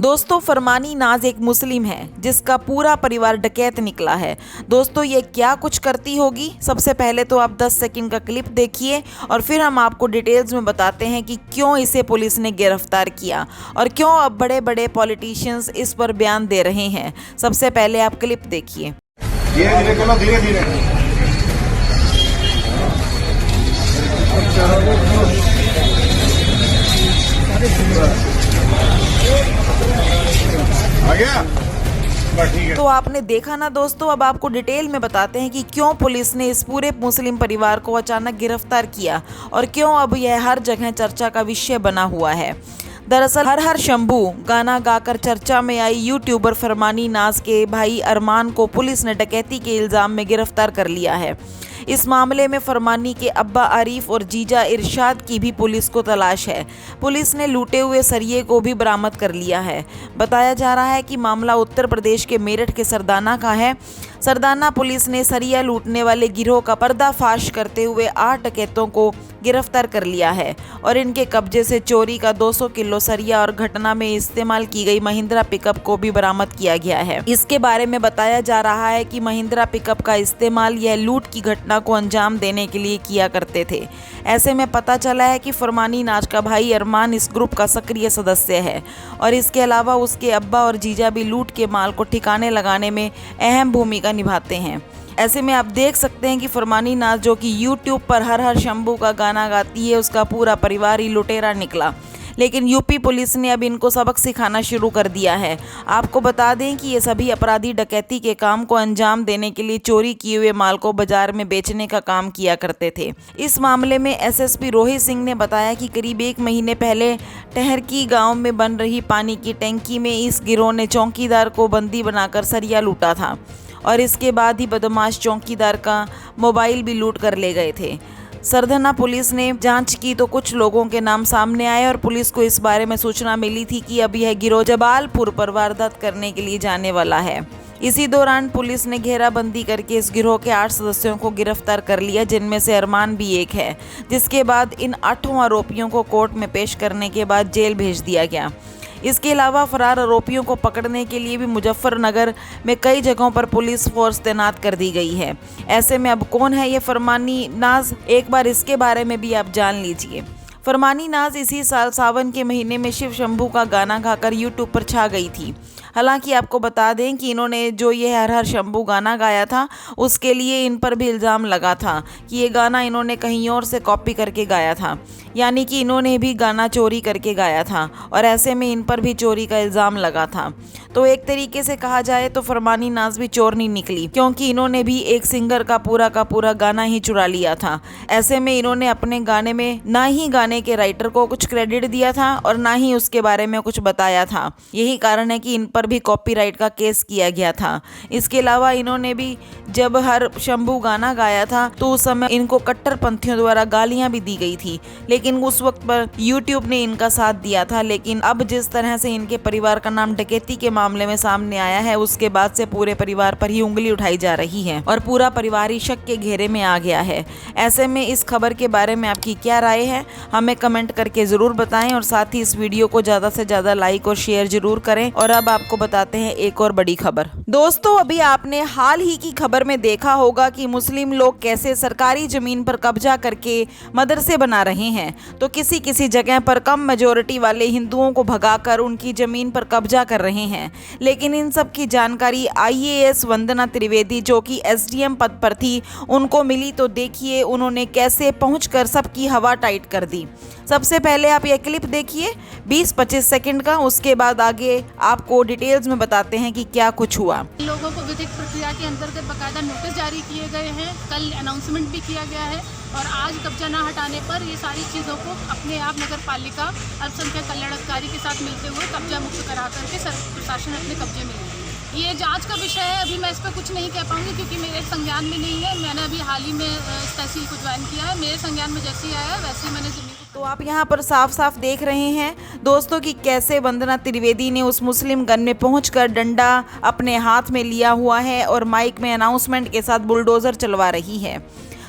दोस्तों फरमानी नाज एक मुस्लिम है जिसका पूरा परिवार डकैत निकला है। दोस्तों ये क्या कुछ करती होगी, सबसे पहले तो आप 10 सेकंड का क्लिप देखिए और फिर हम आपको डिटेल्स में बताते हैं कि क्यों इसे पुलिस ने गिरफ्तार किया और क्यों अब बड़े बड़े पॉलिटिशियंस इस पर बयान दे रहे हैं। सबसे पहले आप क्लिप देखिए। धीरे चलो, धीरे धीरे आ गया। तो आपने देखा ना दोस्तों, अब आपको डिटेल में बताते हैं कि क्यों पुलिस ने इस पूरे मुस्लिम परिवार को अचानक गिरफ्तार किया और क्यों अब यह हर जगह चर्चा का विषय बना हुआ है। दरअसल हर हर शंभू गाना गाकर चर्चा में आई यूट्यूबर फरमानी नाज के भाई अरमान को पुलिस ने डकैती के इल्ज़ाम में गिरफ्तार कर लिया है। इस मामले में फरमानी के अब्बा आरिफ और जीजा इरशाद की भी पुलिस को तलाश है। पुलिस ने लूटे हुए सरिये को भी बरामद कर लिया है। बताया जा रहा है कि मामला उत्तर प्रदेश के मेरठ के सरदाना का है। सरदाना पुलिस ने सरिया लूटने वाले गिरोह का पर्दाफाश करते हुए 8 डकैतों को गिरफ्तार कर लिया है और इनके कब्जे से चोरी का 200 किलो सरिया और घटना में इस्तेमाल की गई महिंद्रा पिकअप को भी बरामद किया गया है। इसके बारे में बताया जा रहा है कि महिंद्रा पिकअप का इस्तेमाल यह लूट की घटना को अंजाम देने के लिए किया करते थे। ऐसे में पता चला है कि फरमानी नाज का भाई अरमान इस ग्रुप का सक्रिय सदस्य है और इसके अलावा उसके अब्बा और जीजा भी लूट के माल को ठिकाने लगाने में अहम भूमिका निभाते हैं। ऐसे में आप देख सकते हैं कि फरमानी नाज जो कि यूट्यूब पर हर हर शंभू का गाना गाती है, उसका पूरा परिवार ही लुटेरा निकला। लेकिन यूपी पुलिस ने अब इनको सबक सिखाना शुरू कर दिया है। आपको बता दें कि ये सभी अपराधी डकैती के काम को अंजाम देने के लिए चोरी किए हुए माल को बाजार में बेचने का काम किया करते थे। इस मामले में एसएसपी रोहित सिंह ने बताया कि करीब 1 महीने पहले टहरकी गांव में बन रही पानी की टैंकी में इस गिरोह ने चौकीदार को बंदी बनाकर सरिया लूटा था और इसके बाद ही बदमाश चौकीदार का मोबाइल भी लूट कर ले गए थे। सरदाना पुलिस ने जांच की तो कुछ लोगों के नाम सामने आए और पुलिस को इस बारे में सूचना मिली थी कि अब यह गिरोह जबालपुर पर वारदात करने के लिए जाने वाला है। इसी दौरान पुलिस ने घेराबंदी करके इस गिरोह के 8 सदस्यों को गिरफ्तार कर लिया, जिनमें से अरमान भी एक है। जिसके बाद इन 8 आरोपियों को कोर्ट में पेश करने के बाद जेल भेज दिया गया। इसके अलावा फरार आरोपियों को पकड़ने के लिए भी मुजफ्फरनगर में कई जगहों पर पुलिस फोर्स तैनात कर दी गई है। ऐसे में अब कौन है ये फरमानी नाज, एक बार इसके बारे में भी आप जान लीजिए। फरमानी नाज इसी साल सावन के महीने में शिव शंभू का गाना गाकर यूट्यूब पर छा गई थी। हालांकि आपको बता दें कि इन्होंने जो ये हर हर शंभू गाना गाया था उसके लिए इन पर भी इल्ज़ाम लगा था कि ये गाना इन्होंने कहीं और से कॉपी करके गाया था, यानी कि इन्होंने भी गाना चोरी करके गाया था और ऐसे में इन पर भी चोरी का इल्ज़ाम लगा था। तो एक तरीके से कहा जाए तो फरमानी नाज भी चोर नहीं निकली, क्योंकि इन्होंने भी एक सिंगर का पूरा गाना ही चुरा लिया था। ऐसे में इन्होंने अपने गाने में ना ही गाने के राइटर को कुछ क्रेडिट दिया था और ना ही उसके बारे में कुछ बताया था। यही कारण है कि इन पर भी कॉपीराइट का केस किया गया था। इसके अलावा इन्होंने भी जब हर शंभू गाना गाया था तो उस समय इनको कट्टरपंथियों द्वारा गालियां भी दी गई थी, लेकिन उस वक्त पर यूट्यूब ने इनका साथ दिया था। लेकिन अब जिस तरह से इनके परिवार का नाम डकैती के मामले में सामने आया है, उसके बाद से पूरे परिवार पर ही उंगली उठाई जा रही है और पूरा परिवार ही शक के घेरे में आ गया है। ऐसे में इस खबर के बारे में आपकी क्या राय है, हमें कमेंट करके जरूर बताएं और साथ ही इस वीडियो को ज्यादा से ज्यादा लाइक और शेयर जरूर करें। और अब आपको बताते हैं एक और बड़ी खबर। दोस्तों अभी आपने हाल ही की खबर में देखा होगा कि मुस्लिम लोग कैसे सरकारी जमीन पर कब्जा करके मदरसे बना रहे हैं, तो किसी किसी जगह पर कम मेजोरिटी वाले हिंदुओं को भगाकर उनकी जमीन पर कब्जा कर रहे हैं। लेकिन इन सब की जानकारी IAS वंदना त्रिवेदी जो कि SDM पद पर थी उनको मिली, तो देखिए उन्होंने कैसे पहुंचकर सबकी हवा टाइट कर दी। सबसे पहले आप ये क्लिप देखिए 20-25 सेकंड का, उसके बाद आगे आपको डिटेल्स में बताते हैं कि क्या कुछ हुआ। लोगों को विधिक प्रक्रिया के अंतर्गत बकायदा नोटिस जारी किए गए हैं, कल अनाउंसमेंट भी किया गया है और आज कब्जा न हटाने पर ये सारी चीज़ों को अपने आप नगर पालिका अल्पसंख्यक कल्याण अधिकारी के साथ मिलते हुए कब्जा मुक्त करा करके प्रशासन अपने कब्जे में लेंगे। ये जांच का विषय है, अभी मैं इस पर कुछ नहीं कह पाऊंगी क्योंकि मेरे संज्ञान में नहीं है। मैंने अभी हाल ही में इस तहसील को ज्वाइन किया है, मेरे संज्ञान में जैसे ही आया वैसे ही मैंने ज़मीन को। तो आप यहाँ पर साफ साफ देख रहे हैं दोस्तों कि कैसे वंदना त्रिवेदी ने उस मुस्लिम गन में पहुंचकर डंडा अपने हाथ में लिया हुआ है और माइक में अनाउंसमेंट के साथ बुलडोजर चलवा रही है।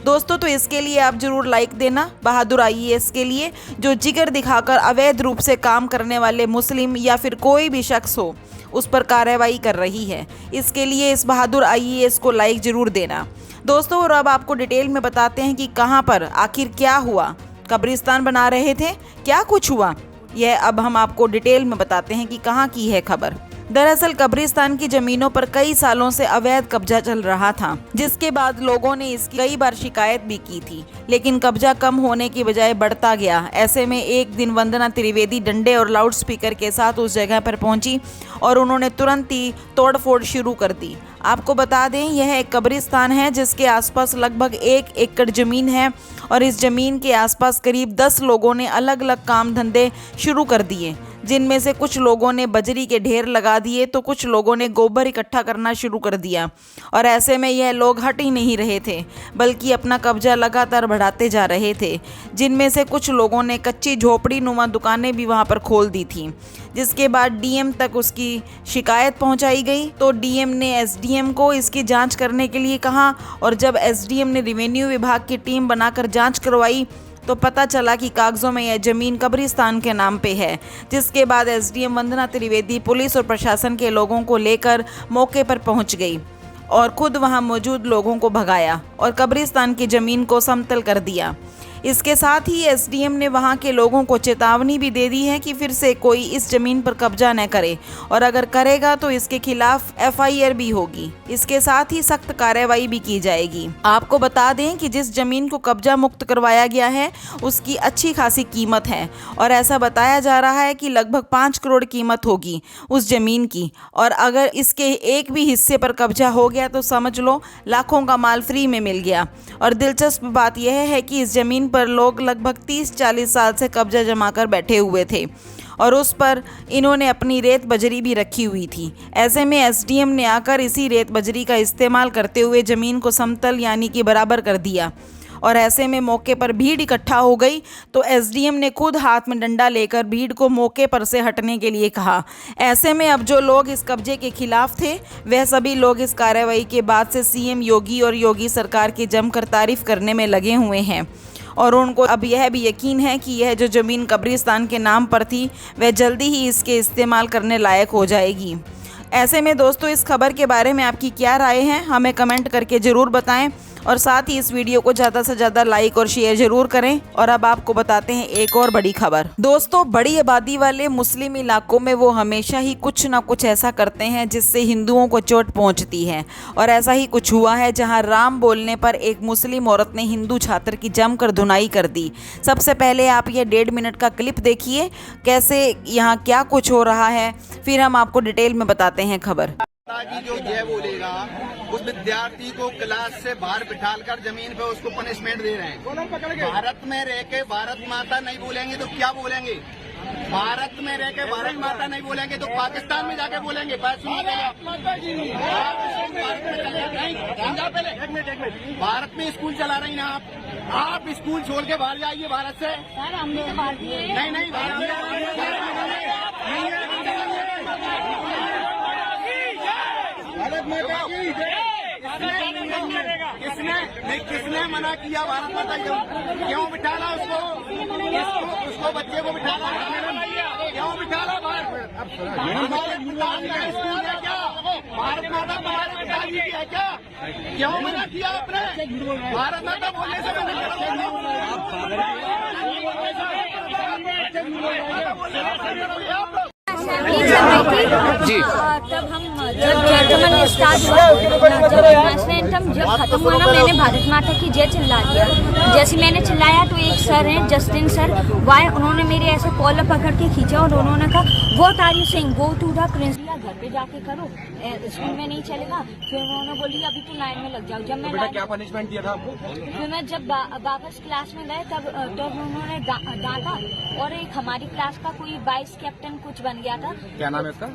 दोस्तों तो इसके लिए आप जरूर लाइक देना बहादुर IAS के लिए, जो जिगर दिखाकर अवैध रूप से काम करने वाले मुस्लिम या फिर कोई भी शख्स हो उस पर कार्रवाई कर रही है। इसके लिए इस बहादुर IAS को लाइक जरूर देना दोस्तों। और अब आपको डिटेल में बताते हैं कि कहां पर आखिर क्या हुआ। कब्रिस्तान बना रहे थे, क्या कुछ हुआ, यह अब हम आपको डिटेल में बताते हैं कि कहां की है खबर। दरअसल कब्रिस्तान की जमीनों पर कई सालों से अवैध कब्जा चल रहा था, जिसके बाद लोगों ने इसकी कई बार शिकायत भी की थी, लेकिन कब्जा कम होने की बजाय बढ़ता गया। ऐसे में एक दिन वंदना त्रिवेदी डंडे और लाउडस्पीकर के साथ उस जगह पर पहुंची और उन्होंने तुरंत ही तोड़फोड़ शुरू कर दी। आपको बता दें, यह एक कब्रिस्तान है जिसके आसपास लगभग 1 एकड़ जमीन है और इस जमीन के आसपास करीब 10 लोगों ने अलग अलग काम धंधे शुरू कर दिए, जिनमें से कुछ लोगों ने बजरी के ढेर लगा दिए तो कुछ लोगों ने गोबर इकट्ठा करना शुरू कर दिया। और ऐसे में यह लोग हट ही नहीं रहे थे, बल्कि अपना कब्जा लगातार बढ़ाते जा रहे थे, जिनमें से कुछ लोगों ने कच्ची झोपड़ी नुमा दुकानें भी वहां पर खोल दी थी। जिसके बाद DM तक उसकी शिकायत पहुंचाई गई तो DM ने SDM को इसकी जांच करने के लिए कहा और जब SDM ने रेवेन्यू विभाग की टीम बनाकर जांच करवाई तो पता चला कि कागजों में यह जमीन कब्रिस्तान के नाम पे है। जिसके बाद SDM वंदना त्रिवेदी पुलिस और प्रशासन के लोगों को लेकर मौके पर पहुंच गई और खुद वहां मौजूद लोगों को भगाया और कब्रिस्तान की जमीन को समतल कर दिया। इसके साथ ही SDM ने वहां के लोगों को चेतावनी भी दे दी है कि फिर से कोई इस जमीन पर कब्जा न करे और अगर करेगा तो इसके खिलाफ FIR भी होगी। इसके साथ ही सख्त कार्रवाई भी की जाएगी। आपको बता दें कि जिस जमीन को कब्जा मुक्त करवाया गया है उसकी अच्छी खासी कीमत है और ऐसा बताया जा रहा है कि लगभग 5 करोड़ कीमत होगी उस जमीन की। और अगर इसके एक भी हिस्से पर कब्जा हो गया तो समझ लो लाखों का माल फ्री में मिल गया। और दिलचस्प बात यह है कि इस जमीन पर लोग लगभग 30-40 साल से कब्जा जमाकर बैठे हुए थे और उस पर इन्होंने अपनी रेत बजरी भी रखी हुई थी। ऐसे में SDM ने आकर इसी रेत बजरी का इस्तेमाल करते हुए ज़मीन को समतल यानी कि बराबर कर दिया और ऐसे में मौके पर भीड़ इकट्ठा हो गई तो SDM ने खुद हाथ में डंडा लेकर भीड़ को मौके पर से हटने के लिए कहा। ऐसे में अब जो लोग इस कब्जे के खिलाफ थे वह सभी लोग इस कार्रवाई के बाद से CM योगी और योगी सरकार की जमकर तारीफ करने में लगे हुए हैं और उनको अब यह भी यकीन है कि यह जो ज़मीन कब्रिस्तान के नाम पर थी वह जल्दी ही इसके इस्तेमाल करने लायक हो जाएगी। ऐसे में दोस्तों इस खबर के बारे में आपकी क्या राय है हमें कमेंट करके ज़रूर बताएं और साथ ही इस वीडियो को ज़्यादा से ज़्यादा लाइक और शेयर जरूर करें। और अब आपको बताते हैं एक और बड़ी खबर। दोस्तों बड़ी आबादी वाले मुस्लिम इलाकों में वो हमेशा ही कुछ ना कुछ ऐसा करते हैं जिससे हिंदुओं को चोट पहुंचती है और ऐसा ही कुछ हुआ है जहां राम बोलने पर एक मुस्लिम औरत ने हिंदू छात्र की जमकर धुनाई कर दी। सबसे पहले आप ये 1.5 मिनट का क्लिप देखिए कैसे यहाँ क्या कुछ हो रहा है, फिर हम आपको डिटेल में बताते हैं खबर। की जो जय बोलेगा उस विद्यार्थी को क्लास से बाहर बिठाकर जमीन पे उसको पनिशमेंट दे रहे हैं। भारत में रह के भारत माता नहीं बोलेंगे तो क्या बोलेंगे? भारत में रह के भारत माता नहीं बोलेंगे तो पाकिस्तान में जाके बोलेंगे। भारत में स्कूल चला रही ना आप स्कूल छोड़ के बाहर जाइए भारत से। नहीं भारत माता की किसने मना किया? भारत माता क्यों बिठाना उसको बच्चे को बिठाना क्यों बिठाना? स्कूल है क्या? भारत माता तुम्हारे पिताजी की है क्या? क्यों मना किया आपने? भारत माता बोलने से जी तब हम जब जयगमन स्टार्ट हुआ जब नेशनल एंथम जब खत्म हुआ ना मैंने भारत माता की जय चिल्ला दिया। जैसे मैंने चिल्लाया तो एक सर हैं जस्टिन सर वाई उन्होंने मेरे ऐसे कॉलर पकड़ के खींचा और उन्होंने कहा what are you saying go to the principal घर पे जाके करो स्कूल में नहीं चलेगा। फिर उन्होंने बोली अभी तो लाइन में लग जाओ। जब मैं क्या पनिशमेंट दिया था आपको? फिर मैं जब वापस क्लास में गए तब उन्होंने डांटा और एक हमारी क्लास का कोई वाइस कैप्टन कुछ बन गया था। क्या नाम है उसका?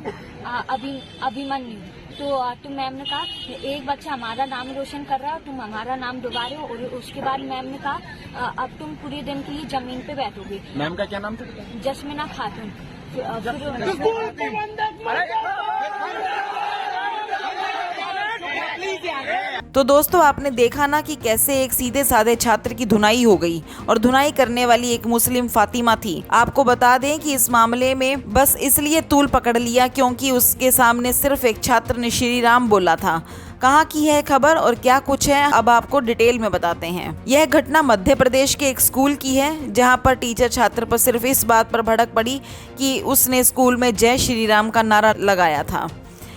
अभिमन्यु। तो मैम ने कहा एक बच्चा हमारा नाम रोशन कर रहा है तुम हमारा नाम डुबा रहे हो। और उसके बाद मैम ने कहा अब तुम पूरे दिन के लिए जमीन पे बैठोगे। मैम का क्या नाम था? जस्मिना खातून। तो दोस्तों आपने देखा ना कि कैसे एक सीधे साधे छात्र की धुनाई हो गई और धुनाई करने वाली एक मुस्लिम फातिमा थी। आपको बता दें कि इस मामले में बस इसलिए तूल पकड़ लिया क्योंकि उसके सामने सिर्फ एक छात्र ने श्री राम बोला था। कहाँ की है खबर और क्या कुछ है, अब आपको डिटेल में बताते हैं। यह घटना मध्य प्रदेश के एक स्कूल की है, जहां पर टीचर छात्र पर सिर्फ इस बात पर भड़क पड़ी कि उसने स्कूल में जय श्री राम का नारा लगाया था।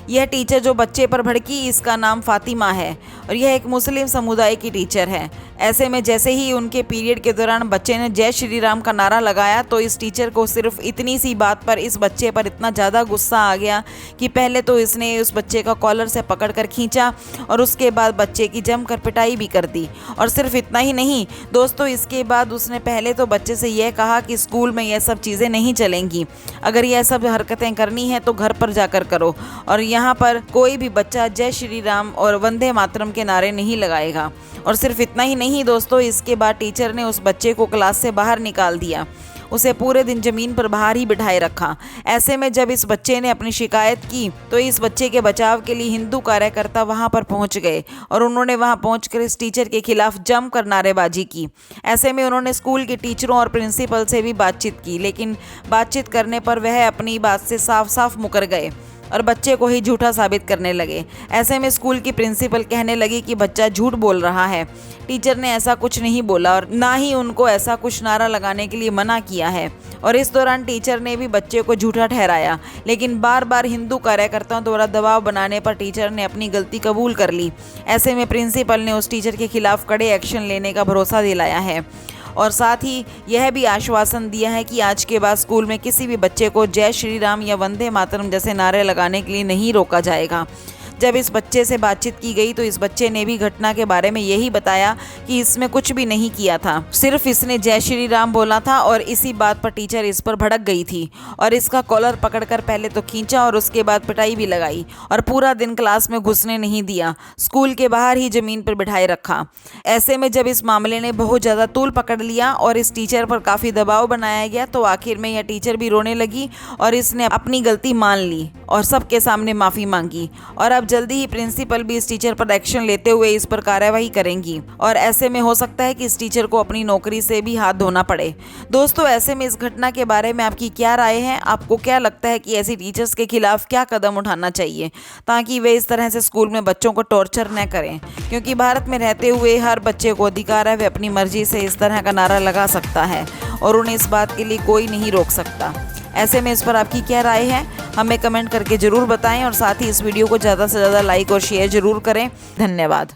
यह टीचर जो बच्चे पर भड़की, इसका नाम फातिमा है और यह एक मुस्लिम समुदाय की टीचर है। ऐसे में जैसे ही उनके पीरियड के दौरान बच्चे ने जय श्री राम का नारा लगाया तो इस टीचर को सिर्फ इतनी सी बात पर इस बच्चे पर इतना ज़्यादा गुस्सा आ गया कि पहले तो इसने उस बच्चे का कॉलर से पकड़कर खींचा और उसके बाद बच्चे की जमकर पिटाई भी कर दी। और सिर्फ इतना ही नहीं दोस्तों, इसके बाद उसने पहले तो बच्चे से यह कहा कि स्कूल में यह सब चीज़ें नहीं चलेंगी, अगर यह सब हरकतें करनी है तो घर पर जाकर करो और यहाँ पर कोई भी बच्चा जय श्री राम और वंदे मातरम के नारे नहीं लगाएगा। और सिर्फ इतना ही नहीं दोस्तों, इसके बाद टीचर ने उस बच्चे को क्लास से बाहर निकाल दिया, उसे पूरे दिन जमीन पर बाहर ही बिठाए रखा। ऐसे में जब इस बच्चे ने अपनी शिकायत की तो इस बच्चे के बचाव के लिए हिंदू कार्यकर्ता वहां पर पहुंच गए और उन्होंने वहां पहुंचकर इस टीचर के खिलाफ जमकर नारेबाजी की। ऐसे में उन्होंने स्कूल के टीचरों और प्रिंसिपल से भी बातचीत की, लेकिन बातचीत करने पर वह अपनी बात से साफ साफ मुकर गए और बच्चे को ही झूठा साबित करने लगे। ऐसे में स्कूल की प्रिंसिपल कहने लगी कि बच्चा झूठ बोल रहा है, टीचर ने ऐसा कुछ नहीं बोला और ना ही उनको ऐसा कुछ नारा लगाने के लिए मना किया है। और इस दौरान टीचर ने भी बच्चे को झूठा ठहराया, लेकिन बार बार हिंदू कार्यकर्ताओं द्वारा दबाव बनाने पर टीचर ने अपनी गलती कबूल कर ली। ऐसे में प्रिंसिपल ने उस टीचर के खिलाफ कड़े एक्शन लेने का भरोसा दिलाया है और साथ ही यह भी आश्वासन दिया है कि आज के बाद स्कूल में किसी भी बच्चे को जय श्री राम या वंदे मातरम जैसे नारे लगाने के लिए नहीं रोका जाएगा। जब इस बच्चे से बातचीत की गई तो इस बच्चे ने भी घटना के बारे में यही बताया कि इसमें कुछ भी नहीं किया था, सिर्फ इसने जय श्री राम बोला था और इसी बात पर टीचर इस पर भड़क गई थी और इसका कॉलर पकड़कर पहले तो खींचा और उसके बाद पिटाई भी लगाई और पूरा दिन क्लास में घुसने नहीं दिया, स्कूल के बाहर ही जमीन पर बिठाए रखा। ऐसे में जब इस मामले ने बहुत ज़्यादा तूल पकड़ लिया और इस टीचर पर काफ़ी दबाव बनाया गया तो आखिर में यह टीचर भी रोने लगी और इसने अपनी गलती मान ली और सबके सामने माफ़ी मांगी और अब जल्दी ही प्रिंसिपल भी इस टीचर पर एक्शन लेते हुए इस पर कार्यवाही करेंगी और ऐसे में हो सकता है कि इस टीचर को अपनी नौकरी से भी हाथ धोना पड़े। दोस्तों ऐसे में इस घटना के बारे में आपकी क्या राय है? आपको क्या लगता है कि ऐसी टीचर्स के खिलाफ क्या कदम उठाना चाहिए ताकि वे इस तरह से स्कूल में बच्चों को टॉर्चर न करें? क्योंकि भारत में रहते हुए हर बच्चे को अधिकार है वे अपनी मर्जी से इस तरह का नारा लगा सकता है और उन्हें इस बात के लिए कोई नहीं रोक सकता। ऐसे में इस पर आपकी क्या राय है हमें कमेंट करके ज़रूर बताएं और साथ ही इस वीडियो को ज़्यादा से ज़्यादा लाइक और शेयर ज़रूर करें। धन्यवाद।